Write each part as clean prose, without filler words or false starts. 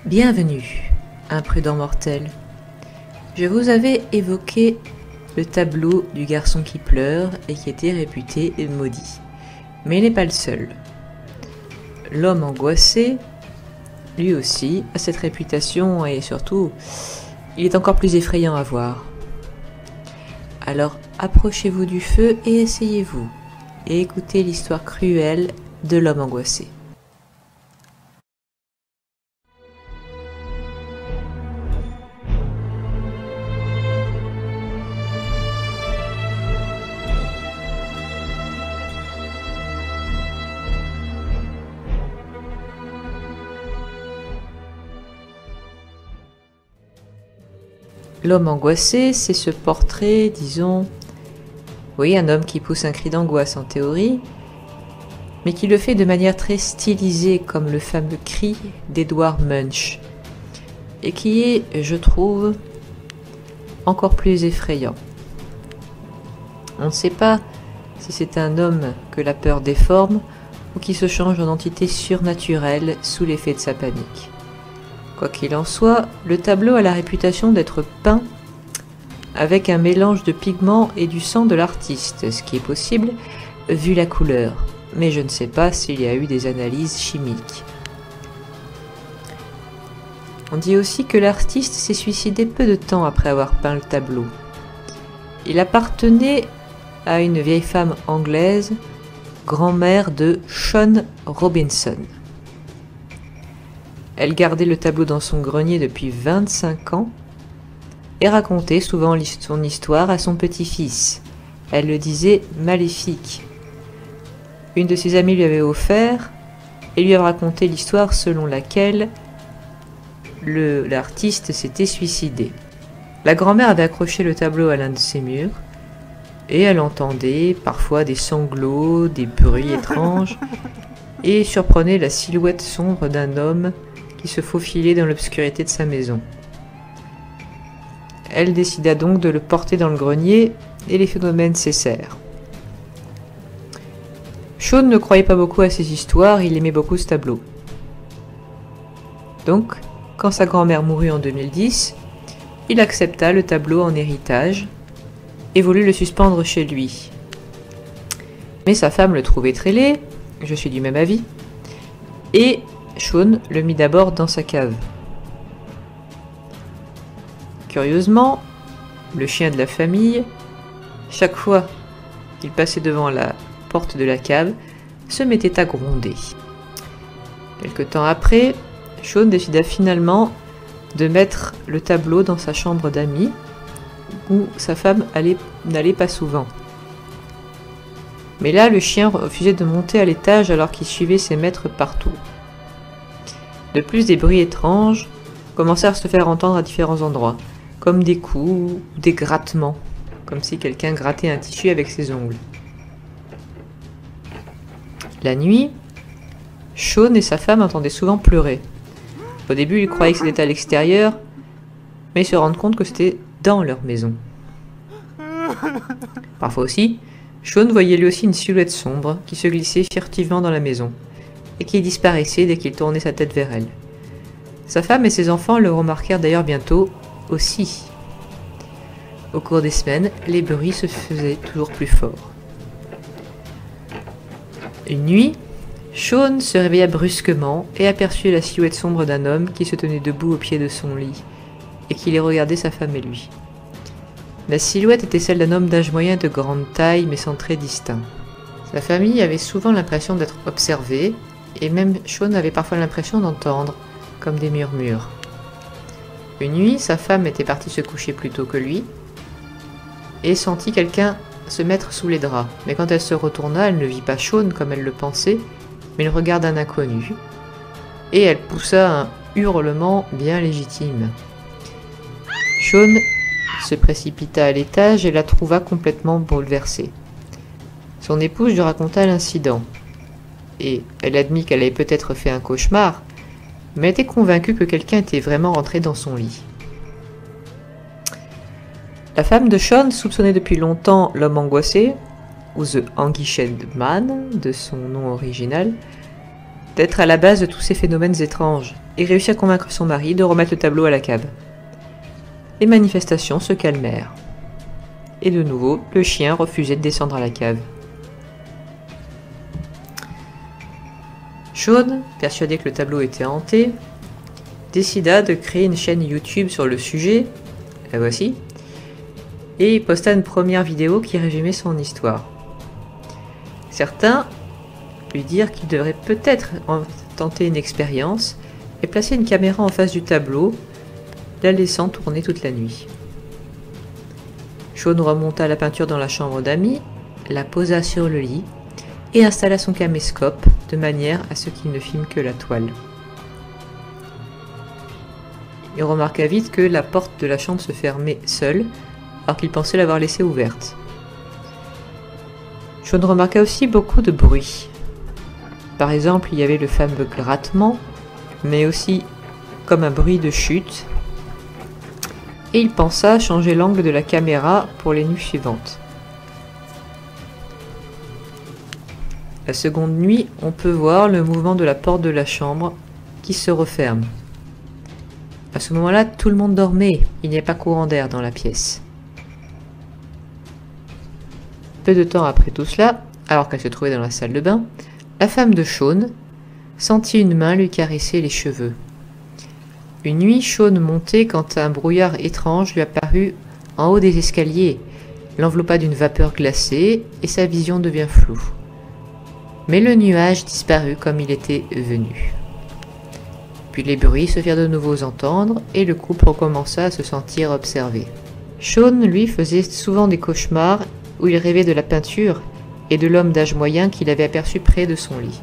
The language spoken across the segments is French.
Bienvenue, imprudent mortel. Je vous avais évoqué le tableau du garçon qui pleure et qui était réputé maudit. Mais il n'est pas le seul. L'homme angoissé, lui aussi, a cette réputation et surtout, il est encore plus effrayant à voir. Alors approchez-vous du feu et essayez-vous, et écoutez l'histoire cruelle de l'homme angoissé. L'homme angoissé, c'est ce portrait, disons... Oui, un homme qui pousse un cri d'angoisse en théorie, mais qui le fait de manière très stylisée, comme le fameux cri d'Edward Munch, et qui est, je trouve, encore plus effrayant. On ne sait pas si c'est un homme que la peur déforme, ou qui se change en entité surnaturelle sous l'effet de sa panique. Quoi qu'il en soit, le tableau a la réputation d'être peint avec un mélange de pigments et du sang de l'artiste, ce qui est possible vu la couleur, mais je ne sais pas s'il y a eu des analyses chimiques. On dit aussi que l'artiste s'est suicidé peu de temps après avoir peint le tableau. Il appartenait à une vieille femme anglaise, grand-mère de Sean Robinson. Elle gardait le tableau dans son grenier depuis 25 ans et racontait souvent son histoire à son petit-fils. Elle le disait maléfique. Une de ses amies lui avait offert et lui avait raconté l'histoire selon laquelle l'artiste s'était suicidé. La grand-mère avait accroché le tableau à l'un de ses murs et elle entendait parfois des sanglots, des bruits étranges et surprenait la silhouette sombre d'un homme qui se faufilait dans l'obscurité de sa maison. Elle décida donc de le porter dans le grenier et les phénomènes cessèrent. Sean ne croyait pas beaucoup à ces histoires, il aimait beaucoup ce tableau. Donc, quand sa grand-mère mourut en 2010, il accepta le tableau en héritage et voulut le suspendre chez lui. Mais sa femme le trouvait très laid, je suis du même avis, et Sean le mit d'abord dans sa cave. Curieusement, le chien de la famille, chaque fois qu'il passait devant la porte de la cave, se mettait à gronder. Quelque temps après, Sean décida finalement de mettre le tableau dans sa chambre d'amis, où sa femme n'allait pas souvent. Mais là, le chien refusait de monter à l'étage alors qu'il suivait ses maîtres partout. De plus, des bruits étranges commencèrent à se faire entendre à différents endroits, comme des coups ou des grattements, comme si quelqu'un grattait un tissu avec ses ongles. La nuit, Sean et sa femme entendaient souvent pleurer. Au début, ils croyaient que c'était à l'extérieur, mais ils se rendent compte que c'était dans leur maison. Parfois aussi, Sean voyait lui aussi une silhouette sombre qui se glissait furtivement dans la maison et qui disparaissait dès qu'il tournait sa tête vers elle. Sa femme et ses enfants le remarquèrent d'ailleurs bientôt aussi. Au cours des semaines, les bruits se faisaient toujours plus forts. Une nuit, Sean se réveilla brusquement et aperçut la silhouette sombre d'un homme qui se tenait debout au pied de son lit et qui les regardait sa femme et lui. La silhouette était celle d'un homme d'âge moyen de grande taille mais sans traits distincts. Sa famille avait souvent l'impression d'être observée et même Sean avait parfois l'impression d'entendre comme des murmures. Une nuit, sa femme était partie se coucher plus tôt que lui et sentit quelqu'un se mettre sous les draps. Mais quand elle se retourna, elle ne vit pas Sean comme elle le pensait, mais le regard d'un inconnu. Et elle poussa un hurlement bien légitime. Sean se précipita à l'étage et la trouva complètement bouleversée. Son épouse lui raconta l'incident. Et elle admit qu'elle avait peut-être fait un cauchemar, mais elle était convaincue que quelqu'un était vraiment rentré dans son lit. La femme de Sean soupçonnait depuis longtemps l'homme angoissé, ou The Anguished Man, de son nom original, d'être à la base de tous ces phénomènes étranges et réussit à convaincre son mari de remettre le tableau à la cave. Les manifestations se calmèrent. Et de nouveau, le chien refusait de descendre à la cave. Shaun, persuadé que le tableau était hanté, décida de créer une chaîne YouTube sur le sujet, la voici, et il posta une première vidéo qui résumait son histoire. Certains lui dirent qu'il devrait peut-être tenter une expérience et placer une caméra en face du tableau, la laissant tourner toute la nuit. Shaun remonta la peinture dans la chambre d'amis, la posa sur le lit et installa son caméscope de manière à ce qu'il ne filme que la toile. Il remarqua vite que la porte de la chambre se fermait seule, alors qu'il pensait l'avoir laissée ouverte. Shaun remarqua aussi beaucoup de bruit. Par exemple, il y avait le fameux grattement, mais aussi comme un bruit de chute, et il pensa changer l'angle de la caméra pour les nuits suivantes. La seconde nuit, on peut voir le mouvement de la porte de la chambre qui se referme. À ce moment-là, tout le monde dormait, il n'y avait pas courant d'air dans la pièce. Peu de temps après tout cela, alors qu'elle se trouvait dans la salle de bain, la femme de Shaun sentit une main lui caresser les cheveux. Une nuit, Shaun montait quand un brouillard étrange lui apparut en haut des escaliers, l'enveloppa d'une vapeur glacée et sa vision devint floue. Mais le nuage disparut comme il était venu. Puis les bruits se firent de nouveau entendre et le couple recommença à se sentir observé. Shaun, lui, faisait souvent des cauchemars où il rêvait de la peinture et de l'homme d'âge moyen qu'il avait aperçu près de son lit,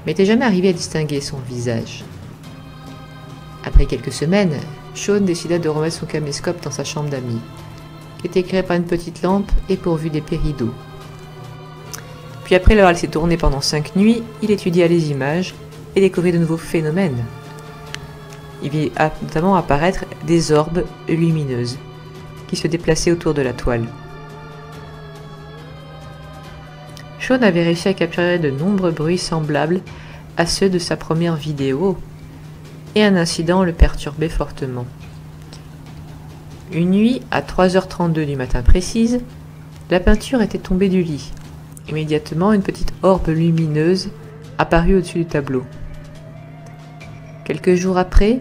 mais n'était jamais arrivé à distinguer son visage. Après quelques semaines, Shaun décida de remettre son caméscope dans sa chambre d'amis, qui était éclairée par une petite lampe et pourvue d'épais rideaux. Puis après l'avoir laissé tourner pendant 5 nuits, il étudia les images et découvrit de nouveaux phénomènes. Il vit notamment apparaître des orbes lumineuses qui se déplaçaient autour de la toile. Shaun avait réussi à capturer de nombreux bruits semblables à ceux de sa première vidéo, et un incident le perturbait fortement. Une nuit, à 3h32 du matin précise, la peinture était tombée du lit. Immédiatement, une petite orbe lumineuse apparut au-dessus du tableau. Quelques jours après,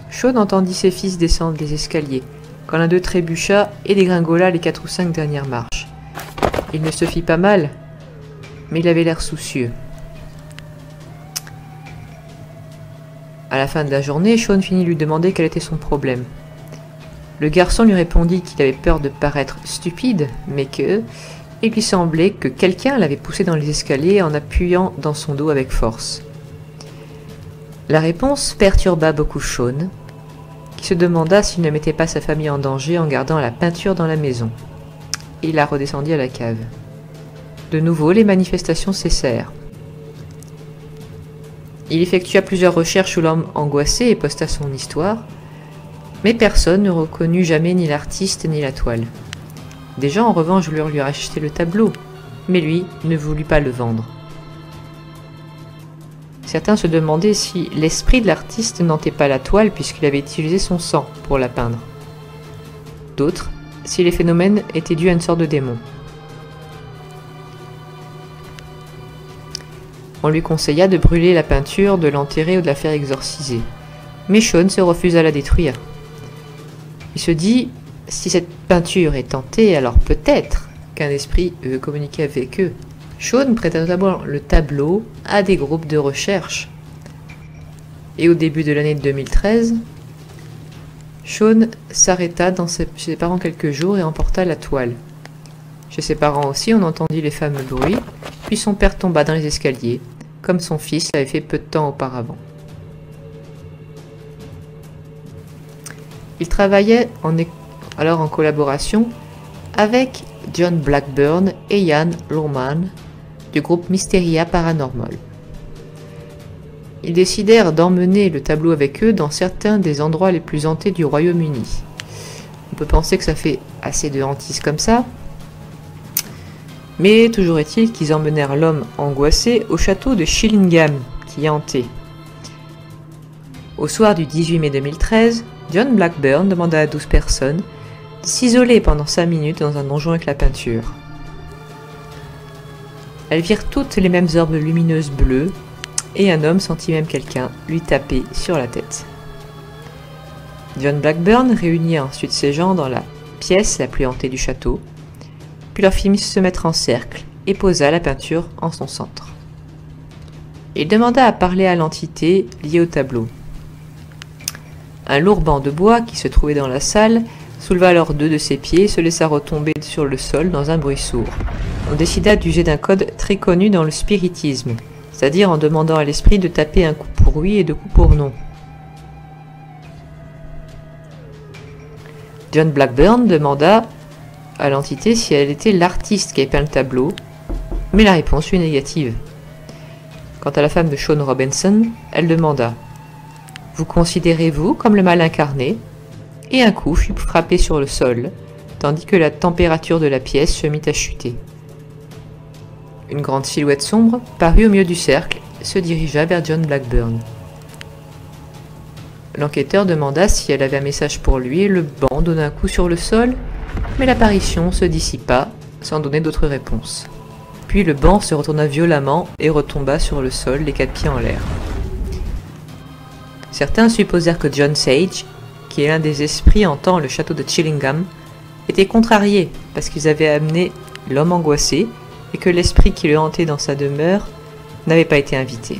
Shaun entendit ses fils descendre des escaliers, quand l'un d'eux trébucha et dégringola les 4 ou 5 dernières marches. Il ne se fit pas mal, mais il avait l'air soucieux. À la fin de la journée, Shaun finit lui demander quel était son problème. Le garçon lui répondit qu'il avait peur de paraître stupide, mais il lui semblait que quelqu'un l'avait poussé dans les escaliers en appuyant dans son dos avec force. La réponse perturba beaucoup Shaun, qui se demanda s'il ne mettait pas sa famille en danger en gardant la peinture dans la maison. Il la redescendit à la cave. De nouveau, les manifestations cessèrent. Il effectua plusieurs recherches sur l'homme angoissé et posta son histoire, mais personne ne reconnut jamais ni l'artiste ni la toile. Des gens en revanche voulurent lui racheter le tableau, mais lui ne voulut pas le vendre. Certains se demandaient si l'esprit de l'artiste n'hantait pas la toile puisqu'il avait utilisé son sang pour la peindre. D'autres, si les phénomènes étaient dus à une sorte de démon. On lui conseilla de brûler la peinture, de l'enterrer ou de la faire exorciser. Mais Shaun se refusa à la détruire. Il se dit, si cette peinture est tentée, alors peut-être qu'un esprit veut communiquer avec eux. Shaun prêta d'abord le tableau à des groupes de recherche. Et au début de l'année 2013, Shaun s'arrêta chez ses parents quelques jours et emporta la toile. Chez ses parents aussi, on entendit les fameux bruits, puis son père tomba dans les escaliers, comme son fils l'avait fait peu de temps auparavant. Il travaillait alors en collaboration avec John Blackburn et Ian Lohman du groupe Mysteria Paranormal. Ils décidèrent d'emmener le tableau avec eux dans certains des endroits les plus hantés du Royaume-Uni. On peut penser que ça fait assez de hantises comme ça, mais toujours est-il qu'ils emmenèrent l'homme angoissé au château de Chillingham, qui qui est hanté. Au soir du 18 mai 2013, John Blackburn demanda à 12 personnes de s'isoler pendant 5 minutes dans un donjon avec la peinture. Elles virent toutes les mêmes orbes lumineuses bleues et un homme sentit même quelqu'un lui taper sur la tête. John Blackburn réunit ensuite ses gens dans la pièce la plus hantée du château, puis leur fit se mettre en cercle et posa la peinture en son centre. Il demanda à parler à l'entité liée au tableau. Un lourd banc de bois qui se trouvait dans la salle souleva alors 2 de ses pieds et se laissa retomber sur le sol dans un bruit sourd. On décida d'user d'un code très connu dans le spiritisme, c'est-à-dire en demandant à l'esprit de taper un coup pour oui et 2 coups pour non. John Blackburn demanda à l'entité si elle était l'artiste qui avait peint le tableau, mais la réponse fut négative. Quant à la femme de Sean Robinson, elle demanda « Vous considérez-vous comme le mal incarné ?» Et un coup fut frappé sur le sol, tandis que la température de la pièce se mit à chuter. Une grande silhouette sombre parut au milieu du cercle et se dirigea vers John Blackburn. L'enquêteur demanda si elle avait un message pour lui et le banc donna un coup sur le sol, mais l'apparition se dissipa sans donner d'autres réponses. Puis le banc se retourna violemment et retomba sur le sol, les 4 pieds en l'air. Certains supposèrent que John Sage, qui est l'un des esprits hantant le château de Chillingham, était contrarié parce qu'ils avaient amené l'homme angoissé et que l'esprit qui le hantait dans sa demeure n'avait pas été invité.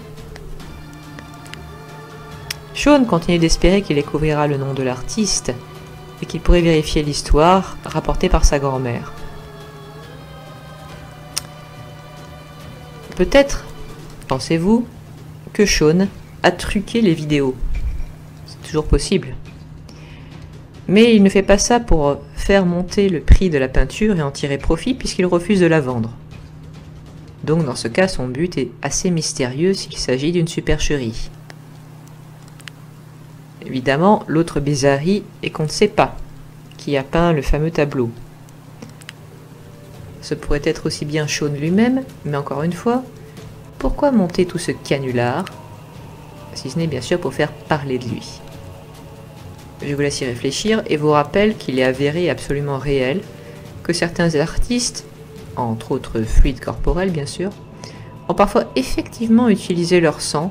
Sean continue d'espérer qu'il découvrira le nom de l'artiste et qu'il pourrait vérifier l'histoire rapportée par sa grand-mère. Peut-être, pensez-vous, que Sean a truqué les vidéos. C'est toujours possible. Mais il ne fait pas ça pour faire monter le prix de la peinture et en tirer profit puisqu'il refuse de la vendre. Donc dans ce cas, son but est assez mystérieux s'il s'agit d'une supercherie. Évidemment, l'autre bizarrerie est qu'on ne sait pas qui a peint le fameux tableau. Ce pourrait être aussi bien Sean lui-même, mais encore une fois, pourquoi monter tout ce canular, si ce n'est bien sûr pour faire parler de lui. Je vous laisse y réfléchir et vous rappelle qu'il est avéré et absolument réel que certains artistes, entre autres fluides corporels bien sûr, ont parfois effectivement utilisé leur sang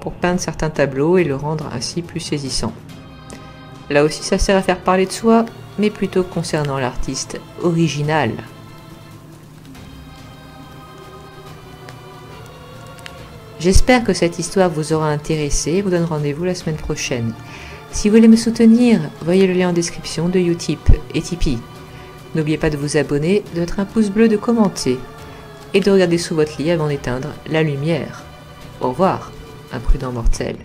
pour peindre certains tableaux et le rendre ainsi plus saisissant. Là aussi ça sert à faire parler de soi, mais plutôt concernant l'artiste original. J'espère que cette histoire vous aura intéressé et vous donne rendez-vous la semaine prochaine. Si vous voulez me soutenir, voyez le lien en description de Utip et Tipeee. N'oubliez pas de vous abonner, de mettre un pouce bleu, de commenter et de regarder sous votre lit avant d'éteindre la lumière. Au revoir, imprudent mortel.